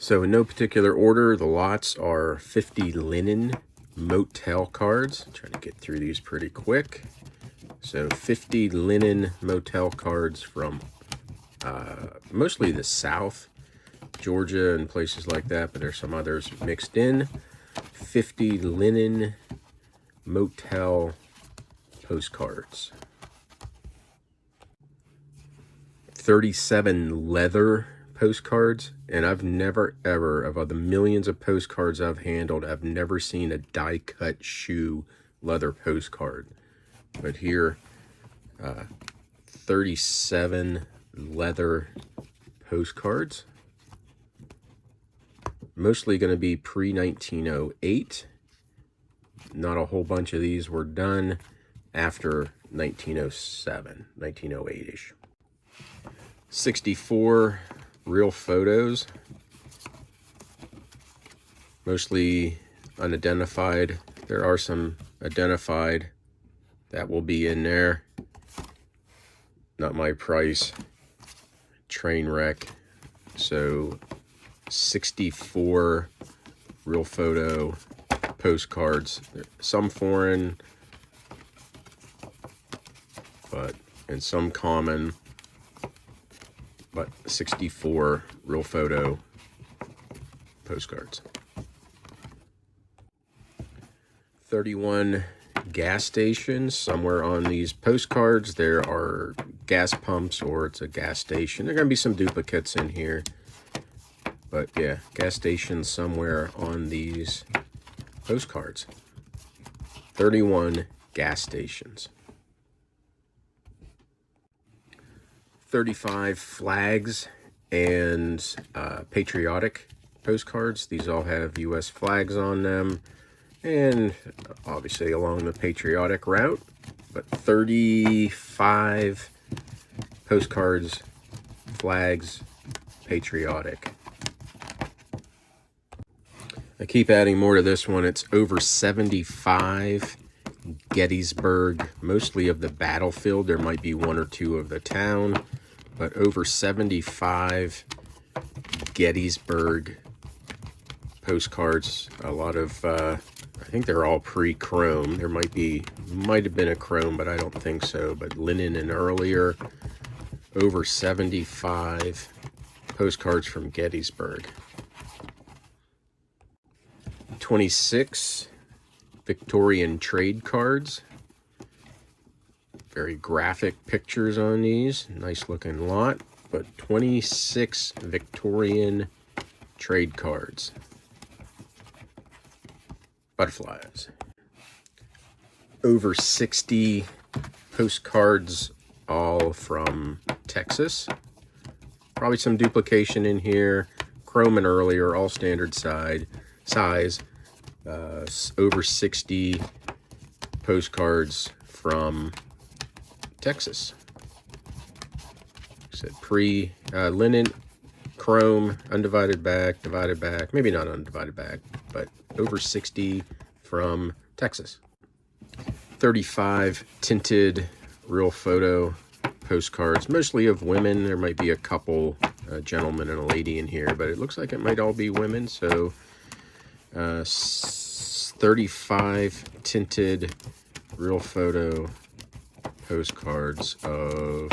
So in no particular order, the lots are 50 linen motel cards. I'm trying to get through these pretty quick. So 50 linen motel cards from mostly the South, Georgia and places like that, but there's some others mixed in. 50 linen motel postcards. 37 leather postcards, and I've never ever, of the millions of postcards I've handled, I've never seen a die-cut shoe leather postcard. But here, 37 leather postcards. Mostly going to be pre-1908. Not a whole bunch of these were done after 1907, 1908-ish. 64 real photos, mostly unidentified. There are some identified that will be in there. Not my price. Train wreck. So 64 real photo postcards. Some foreign, and some common. But 64 real photo postcards. 31 gas stations. Somewhere on these postcards there are gas pumps, or it's a gas station. There are going to be some duplicates in here. But yeah, gas stations somewhere on these postcards. 31 gas stations. 35 flags and patriotic postcards. These all have U.S. flags on them, and obviously along the patriotic route. But 35 postcards, flags, patriotic. I keep adding more to this one. It's over 75 Gettysburg, mostly of the battlefield. There might be one or two of the town, but over 75 Gettysburg postcards. A lot of, I think they're all pre-chrome. There might have been a chrome, but I don't think so. But linen and earlier, over 75 postcards from Gettysburg. 26 Victorian trade cards. Very graphic pictures on these. Nice looking lot. But 26 Victorian trade cards. Butterflies. Over 60 postcards, all from Texas. Probably some duplication in here. Chrome and earlier, all standard size. Over 60 postcards from Texas. Said linen, chrome, undivided back, divided back, maybe not undivided back, but over 60 from Texas. 35 tinted real photo postcards, mostly of women. There might be a couple, a gentleman and a lady in here, but it looks like it might all be women. So 35 tinted real photo postcards of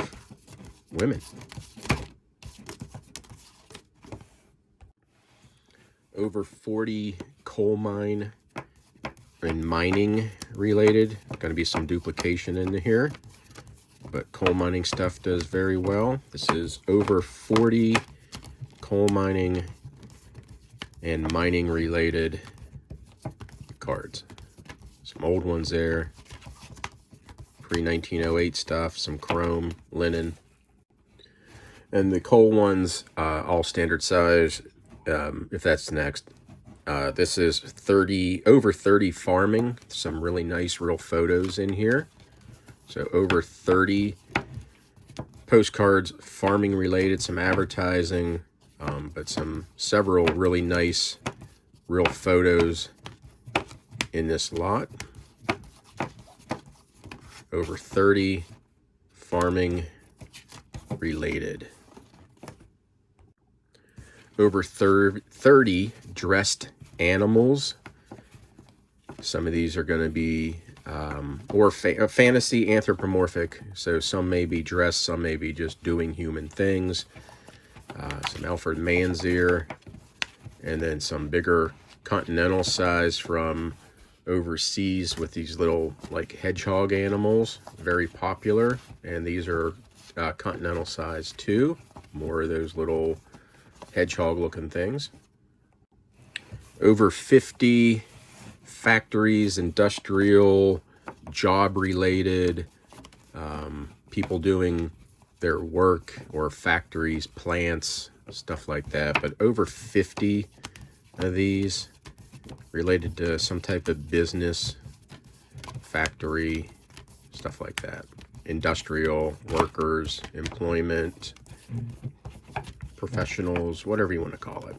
women. Over 40 coal mine and mining related. Going to be some duplication in here, but coal mining stuff does very well. This is over 40 coal mining and mining related cards. Some old ones there. Pre-1908 stuff, some chrome, linen. And the coal ones, all standard size, if that's next. This is over 30 farming. Some really nice real photos in here. So over 30 postcards, farming related, some advertising, but several really nice real photos in this lot. Over 30 farming related. Over 30 dressed animals. Some of these are going to be fantasy anthropomorphic. So some may be dressed, some may be just doing human things. Some Alfred Manzir, and then some bigger continental size from overseas with these little like hedgehog animals, very popular. And these are continental size too, more of those little hedgehog looking things. Over 50 factories, industrial, job related, people doing their work, or factories, plants, stuff like that. But over 50 of these related to some type of business, factory, stuff like that. Industrial, workers, employment, professionals, whatever you want to call it.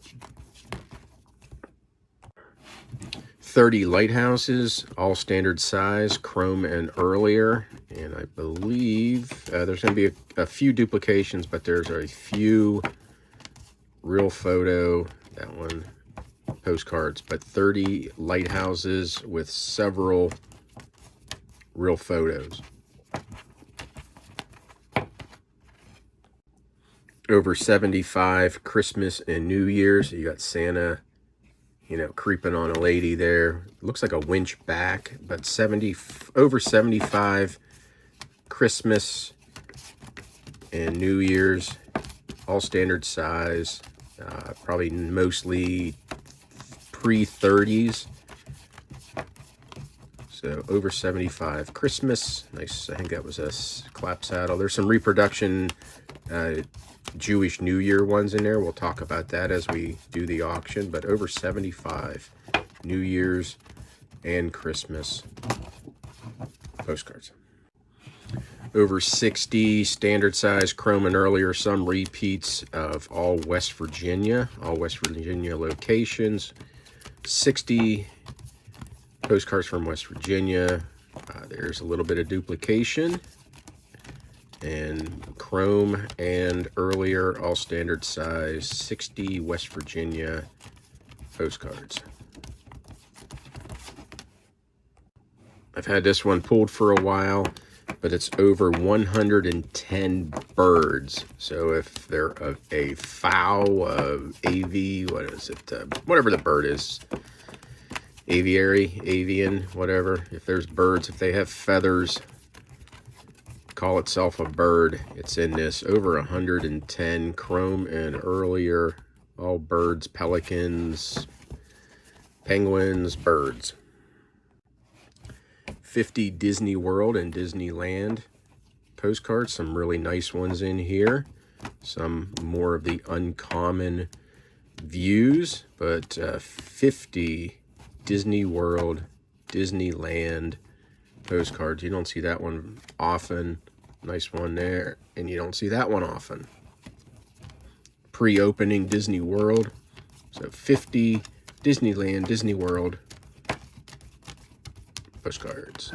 30 lighthouses, all standard size, chrome and earlier. And I believe there's going to be a few duplications, but there's a few real photo, that one, postcards, but 30 lighthouses with several real photos. Over 75 Christmas and New Year's. You got Santa, creeping on a lady there. Looks like a winch back, but over 75 Christmas and New Year's, all standard size, probably mostly pre-30s. So over 75 Christmas. Nice. I think that was a clap saddle. There's some reproduction Jewish New Year ones in there. We'll talk about that as we do the auction, but over 75 New Year's and Christmas postcards. Over 60 standard size chrome and earlier, some repeats of all West Virginia locations. 60 postcards from West Virginia. There's a little bit of duplication. And chrome and earlier, all standard size, 60 West Virginia postcards. I've had this one pulled for a while, but it's over 110 birds. So if they're a fowl, AV, what is it? Whatever the bird is, aviary, avian, whatever. If there's birds, if they have feathers, call itself a bird, it's in this. Over 110 chrome and earlier, all birds, pelicans, penguins, birds. 50 Disney World and Disneyland postcards, some really nice ones in here. Some more of the uncommon views, but 50 Disney World, Disneyland postcards. You don't see that one often. Nice one there. And you don't see that one often. Pre-opening Disney World. So 50 Disneyland, Disney World postcards.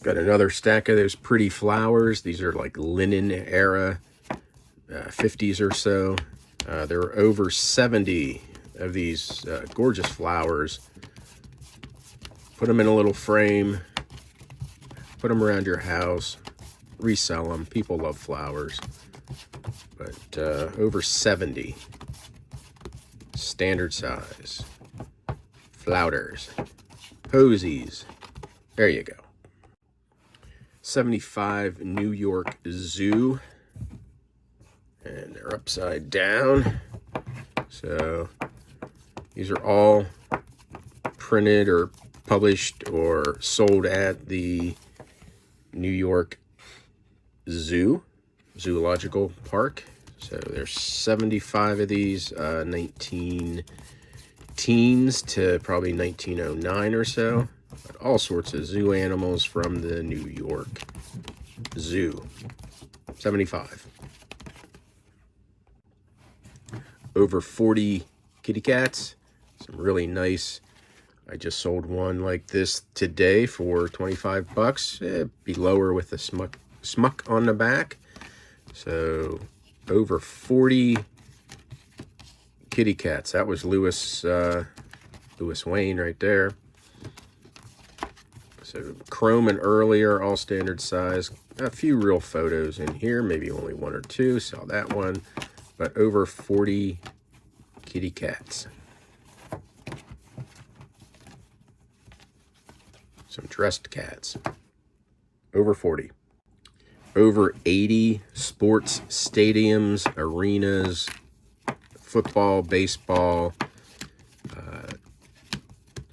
Got another stack of those pretty flowers. These are like linen era, 50s or so. There are over 70 of these gorgeous flowers. Put them in a little frame, put them around your house, resell them. People love flowers. But over 70 standard size flowers, posies. There you go. 75 New York Zoo, and they're upside down. So these are all printed or published or sold at the New York Zoo, Zoological Park. So there's 75 of these, 19 teens to probably 1909 or so. But all sorts of zoo animals from the New York Zoo. 75. Over 40 kitty cats. Some really nice. I just sold one like this today for 25 bucks. It'd be lower with the smuck on the back. So over 40 kitty cats. That was Lewis Wayne right there. So chrome and earlier, all standard size. A few real photos in here, maybe only one or two. Saw that one, but over 40 kitty cats. Some dressed cats. Over 40. Over 80 sports stadiums, arenas, football, baseball,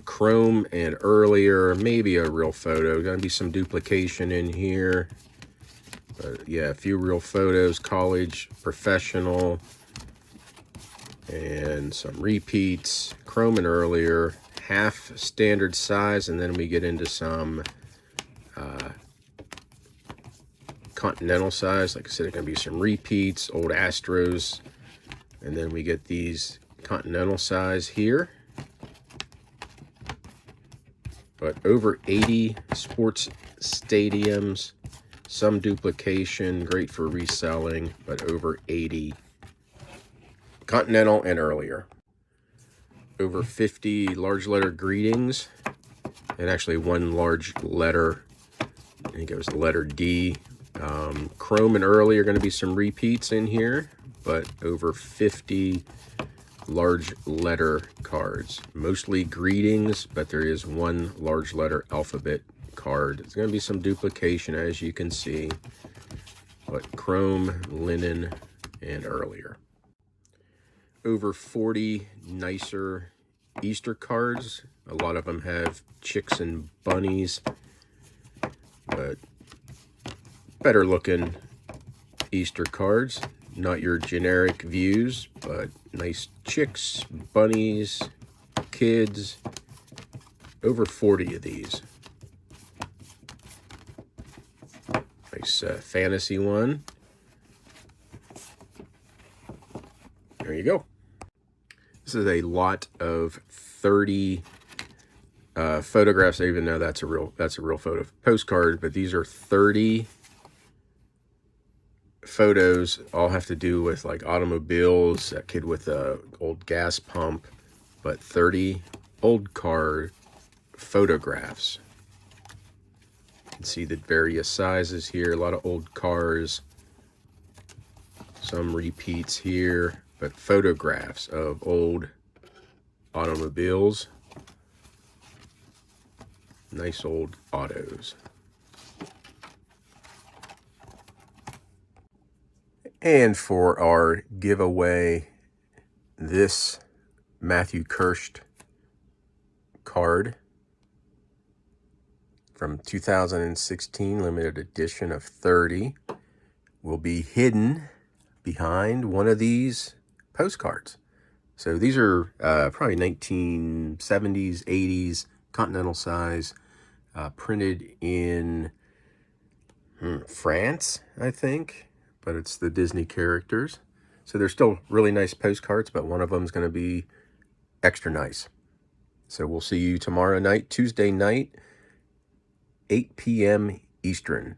chrome and earlier, maybe a real photo. Gonna be some duplication in here. But yeah, a few real photos, college, professional, and some repeats, chrome and earlier, half standard size, and then we get into some continental size. Like I said, it's gonna be some repeats, old Astros, and then we get these continental size here. But over 80 sports stadiums, some duplication, great for reselling, but over 80 continental and earlier. Over 50 large letter greetings, and actually one large letter, I think it was the letter D. Chrome and early are going to be some repeats in here, but over 50 large letter cards. Mostly greetings, but there is one large letter alphabet card. There's going to be some duplication, as you can see, but chrome, linen, and earlier. Over 40 nicer Easter cards. A lot of them have chicks and bunnies, but better looking Easter cards. Not your generic views, but nice chicks, bunnies, kids. Over 40 of these. Nice fantasy one. There you go. This is a lot of 30 photographs. I even know that's a real photo postcard, but these are 30 photos. All have to do with like automobiles, a kid with a old gas pump, but 30 old car photographs. You can see the various sizes here, a lot of old cars, some repeats here, but photographs of old automobiles, nice old autos. And for our giveaway, this Matthew Kirst card from 2016, limited edition of 30, will be hidden behind one of these postcards. So these are probably 1970s, 80s, continental size, printed in France, I think, but it's the Disney characters. So they're still really nice postcards, but one of them is going to be extra nice. So we'll see you tomorrow night, Tuesday night, 8 p.m. Eastern.